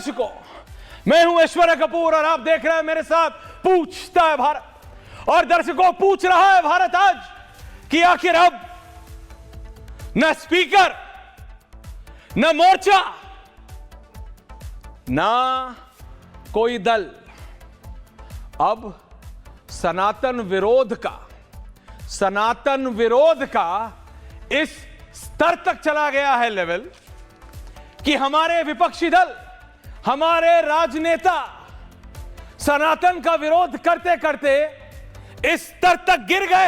दर्शकों, मैं हूं ऐश्वर्या कपूर और आप देख रहे हैं मेरे साथ पूछता है भारत। और दर्शकों, पूछ रहा है भारत आज कि आखिर अब न स्पीकर, न मोर्चा, ना कोई दल, अब सनातन विरोध का इस स्तर तक चला गया है लेवल कि हमारे विपक्षी दल, हमारे राजनेता सनातन का विरोध करते करते इस स्तर तक गिर गए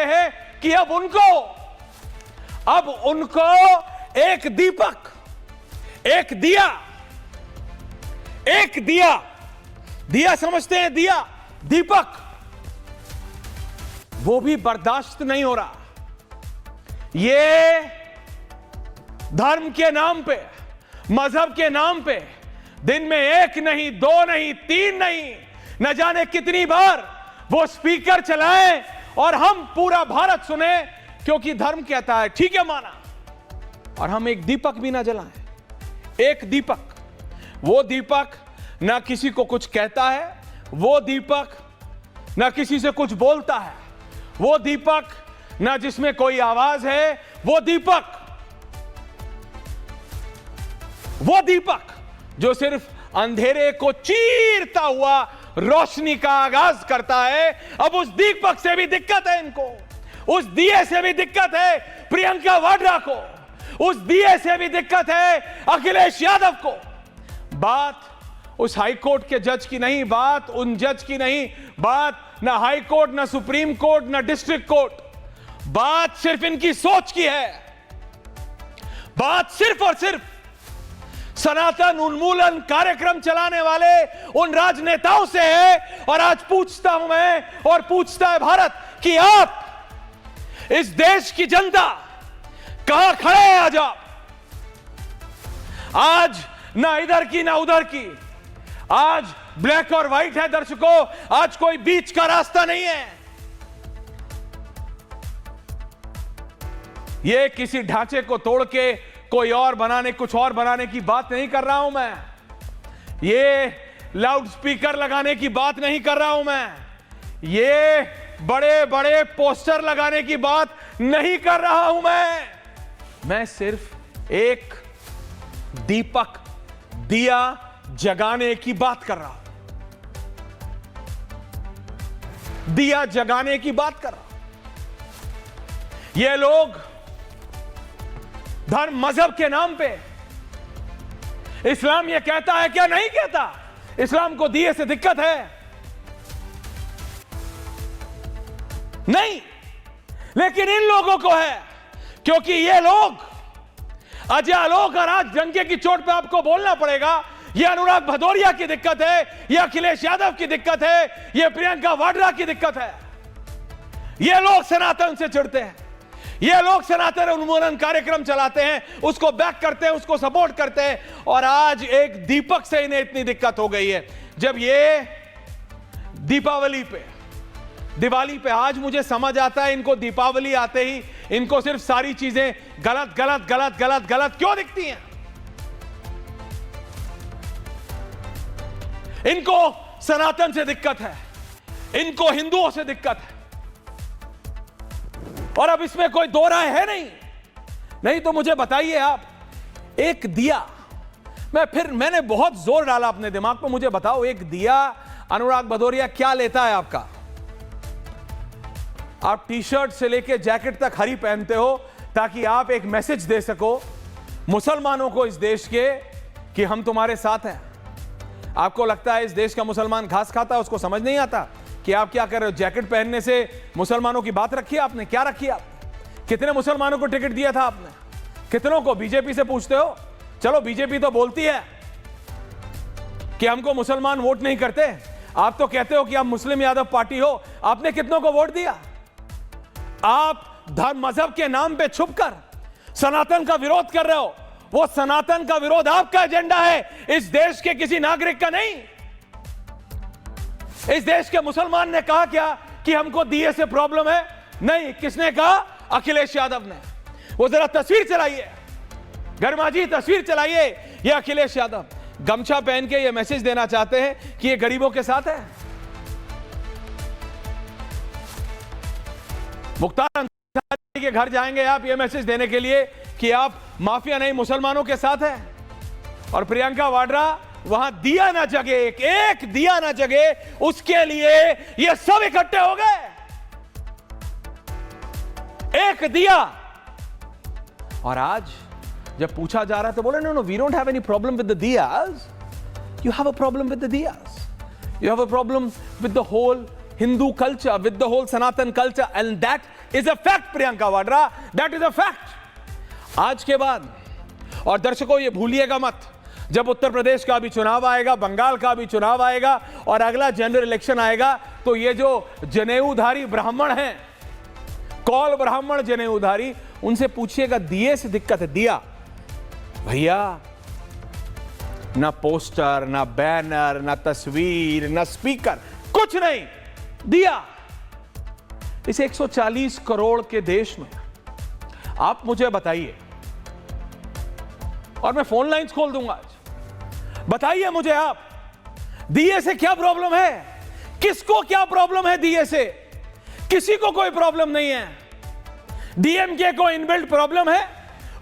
हैं कि अब उनको एक दीपक, एक दिया समझते हैं, दीपक, वो भी बर्दाश्त नहीं हो रहा। ये धर्म के नाम पे, मजहब के नाम पे दिन में एक नहीं, दो नहीं, तीन नहीं, न जाने कितनी बार वो स्पीकर चलाएं और हम पूरा भारत सुने, क्योंकि धर्म कहता है, ठीक है माना, और हम एक दीपक भी ना जलाएं। एक दीपक, वो दीपक ना किसी को कुछ कहता है, वो दीपक ना किसी से कुछ बोलता है, वो दीपक ना जिसमें कोई आवाज है, वो दीपक जो सिर्फ अंधेरे को चीरता हुआ रोशनी का आगाज करता है। अब उस दीपक से भी दिक्कत है इनको, उस दिए से भी दिक्कत है प्रियंका वाड्रा को, उस दिए से भी दिक्कत है अखिलेश यादव को। बात उस हाई कोर्ट के जज की नहीं, बात उन जज की नहीं, बात ना हाई कोर्ट, ना सुप्रीम कोर्ट, ना डिस्ट्रिक्ट कोर्ट, बात सिर्फ इनकी सोच की है। बात सिर्फ और सिर्फ सनातन उन्मूलन कार्यक्रम चलाने वाले उन राजनेताओं से है। और आज पूछता हूं मैं और पूछता है भारत कि आप, इस देश की जनता, कहां खड़े हैं आज आप? आज ना इधर की ना उधर की, आज ब्लैक और व्हाइट है दर्शकों, आज कोई बीच का रास्ता नहीं है। ये किसी ढांचे को तोड़ के कोई और बनाने, कुछ और बनाने की बात नहीं कर रहा हूं मैं, ये लाउड स्पीकर लगाने की बात नहीं कर रहा हूं मैं, ये बड़े बड़े पोस्टर लगाने की बात नहीं कर रहा हूं मैं सिर्फ एक दीपक, दिया जगाने की बात कर रहा हूं, दिया जगाने की बात कर रहा हूं। ये लोग धर्म मजहब के नाम पे, इस्लाम ये कहता है क्या? नहीं कहता। इस्लाम को दिए से दिक्कत है? नहीं, लेकिन इन लोगों को है, क्योंकि ये लोग अजय आलोक और आज डंके की चोट पे आपको बोलना पड़ेगा, ये अनुराग भदौरिया की दिक्कत है, ये अखिलेश यादव की दिक्कत है, ये प्रियंका वाड्रा की दिक्कत है। ये लोग सनातन से चिढ़ते हैं, ये लोग सनातन उन्मूलन कार्यक्रम चलाते हैं, उसको बैक करते हैं, उसको सपोर्ट करते हैं। और आज एक दीपक से इन्हें इतनी दिक्कत हो गई है। जब ये दिवाली पे आज मुझे समझ आता है, इनको दीपावली आते ही इनको सिर्फ सारी चीजें गलत गलत गलत गलत गलत क्यों दिखती हैं। इनको सनातन से दिक्कत है, इनको हिंदुओं से दिक्कत है, और अब इसमें कोई दो राय है नहीं तो मुझे बताइए आप, एक दिया, मैंने बहुत जोर डाला अपने दिमाग पर, मुझे बताओ एक दिया अनुराग भदौरिया क्या लेता है आपका? आप टी शर्ट से लेके जैकेट तक हरी पहनते हो ताकि आप एक मैसेज दे सको मुसलमानों को इस देश के कि हम तुम्हारे साथ हैं। आपको लगता है इस देश का मुसलमान घास खाता है, उसको समझ नहीं आता कि आप क्या कर रहे हो? जैकेट पहनने से मुसलमानों की बात रखी है आपने? क्या रखी है आपने? कितने मुसलमानों को टिकट दिया था आपने? कितनों को? बीजेपी से पूछते हो? चलो बीजेपी तो बोलती है कि हमको मुसलमान वोट नहीं करते, आप तो कहते हो कि आप मुस्लिम यादव पार्टी हो। आपने कितनों को वोट दिया? आप धर्म मजहब के नाम पे छुपकर सनातन का विरोध कर रहे हो। वो सनातन का विरोध आपका एजेंडा है, इस देश के किसी नागरिक का नहीं। इस देश के मुसलमान ने कहा क्या कि हमको दिए से प्रॉब्लम है? नहीं। किसने कहा? अखिलेश यादव ने। वो जरा तस्वीर चलाइए, गर्माजी तस्वीर चलाइए, ये अखिलेश यादव गमछा पहन के ये मैसेज देना चाहते हैं कि ये गरीबों के साथ है। मुख्तार अंसारी के घर जाएंगे आप ये मैसेज देने के लिए कि आप माफिया नहीं मुसलमानों के साथ है। और प्रियंका वाड्रा वहां दिया ना जगे, एक दिया ना जगे, उसके लिए ये सब इकट्ठे हो गए। एक दिया। और आज जब पूछा जा रहा है तो बोले no we don't have any problem with the diyas, you have a problem with the diyas, you have a problem with the whole Hindu culture, with the whole Sanatan culture, and that is a fact Priyanka Vadra, that is a fact. आज के बाद, और दर्शकों ये भूलिएगा मत, जब उत्तर प्रदेश का भी चुनाव आएगा, बंगाल का भी चुनाव आएगा और अगला जनरल इलेक्शन आएगा, तो ये जो जनेऊधारी ब्राह्मण हैं, कौल ब्राह्मण जनेऊधारी, उनसे पूछिएगा दिए से दिक्कत है। दिया भैया, ना पोस्टर, ना बैनर, ना तस्वीर, ना स्पीकर, कुछ नहीं, दिया। इस 140 करोड़ के देश में आप मुझे बताइए, और मैं फोन लाइंस खोल दूंगा आज, बताइए मुझे आप, दिए से क्या प्रॉब्लम है? किसको क्या प्रॉब्लम है दिए से? किसी को कोई प्रॉब्लम नहीं है। डीएमके को इनबिल्ट प्रॉब्लम है।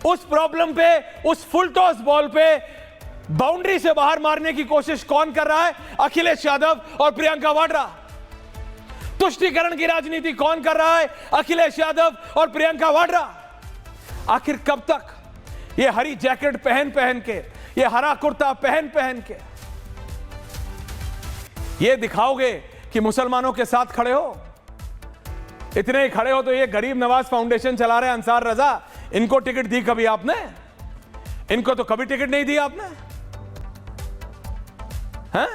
उस प्रॉब्लम पे, उस फुल टॉस बॉल पे बाउंड्री से बाहर मारने की कोशिश कौन कर रहा है? अखिलेश यादव और प्रियंका वाड्रा। तुष्टीकरण की राजनीति कौन कर रहा है? अखिलेश यादव और प्रियंका वाड्रा। आखिर कब तक ये हरी जैकेट पहन पहन के, ये हरा कुर्ता पहन पहन के ये दिखाओगे कि मुसलमानों के साथ खड़े हो? इतने ही खड़े हो तो ये गरीब नवाज फाउंडेशन चला रहे अंसार रजा, इनको टिकट दी कभी आपने? इनको तो कभी टिकट नहीं दी आपने, हैं?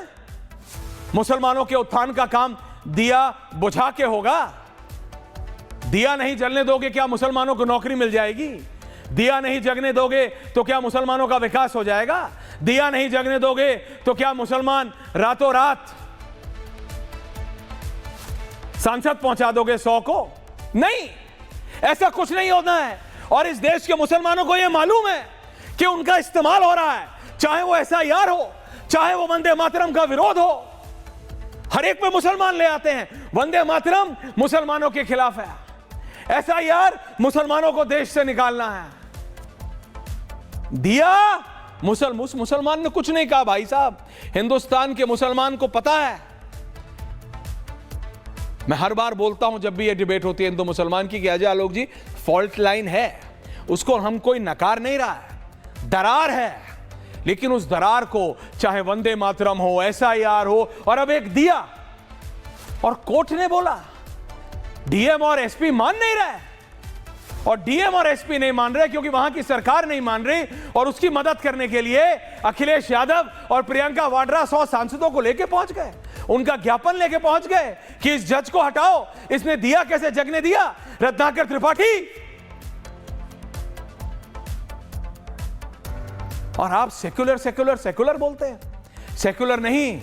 मुसलमानों के उत्थान का काम दिया बुझा के होगा। दिया नहीं जलने दोगे क्या मुसलमानों को नौकरी मिल जाएगी? दिया नहीं जगने दोगे तो क्या मुसलमानों का विकास हो जाएगा? दिया नहीं जगने दोगे तो क्या मुसलमान रातों रात सांसद पहुंचा दोगे 100 को? नहीं, ऐसा कुछ नहीं होना है। और इस देश के मुसलमानों को यह मालूम है कि उनका इस्तेमाल हो रहा है, चाहे वो SIR हो, चाहे वो वंदे मातरम का विरोध हो, हर एक पे मुसलमान ले आते हैं। वंदे मातरम मुसलमानों के खिलाफ है, SIR मुसलमानों को देश से निकालना है। दिया मुसलमान ने कुछ नहीं कहा भाई साहब, हिंदुस्तान के मुसलमान को पता है। मैं हर बार बोलता हूं जब भी ये डिबेट होती है हिंदू मुसलमान की, कि अजय आलोक जी फॉल्ट लाइन है, उसको हम कोई नकार नहीं रहा है, दरार है, लेकिन उस दरार को चाहे वंदे मातरम हो, SIR हो, और अब एक दिया, और कोर्ट ने बोला, डीएम और एसपी मान नहीं रहे, और डीएम और एसपी नहीं मान रहे क्योंकि वहां की सरकार नहीं मान रही, और उसकी मदद करने के लिए अखिलेश यादव और प्रियंका वाड्रा 100 सांसदों को लेके पहुंच गए, उनका ज्ञापन लेके पहुंच गए कि इस जज को हटाओ, इसने दिया कैसे जगने दिया? रत्नाकर त्रिपाठी। और आप सेक्युलर सेक्युलर सेक्युलर बोलते हैं। सेक्युलर नहीं,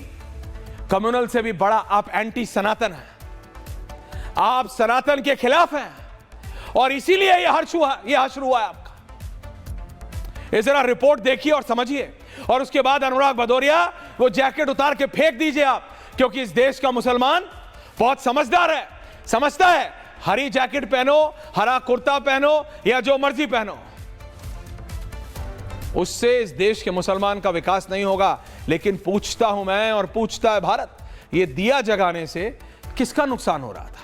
कम्युनल से भी बड़ा आप एंटी सनातन हैं, आप सनातन के खिलाफ हैं, और इसीलिए यह हश्र हुआ है आपका। ये जरा रिपोर्ट देखिए और समझिए, और उसके बाद अनुराग भदौरिया वो जैकेट उतार के फेंक दीजिए आप, क्योंकि इस देश का मुसलमान बहुत समझदार है, समझता है हरी जैकेट पहनो, हरा कुर्ता पहनो, या जो मर्जी पहनो, उससे इस देश के मुसलमान का विकास नहीं होगा। लेकिन पूछता हूं मैं और पूछता है भारत, ये दिया जगाने से किसका नुकसान हो रहा था?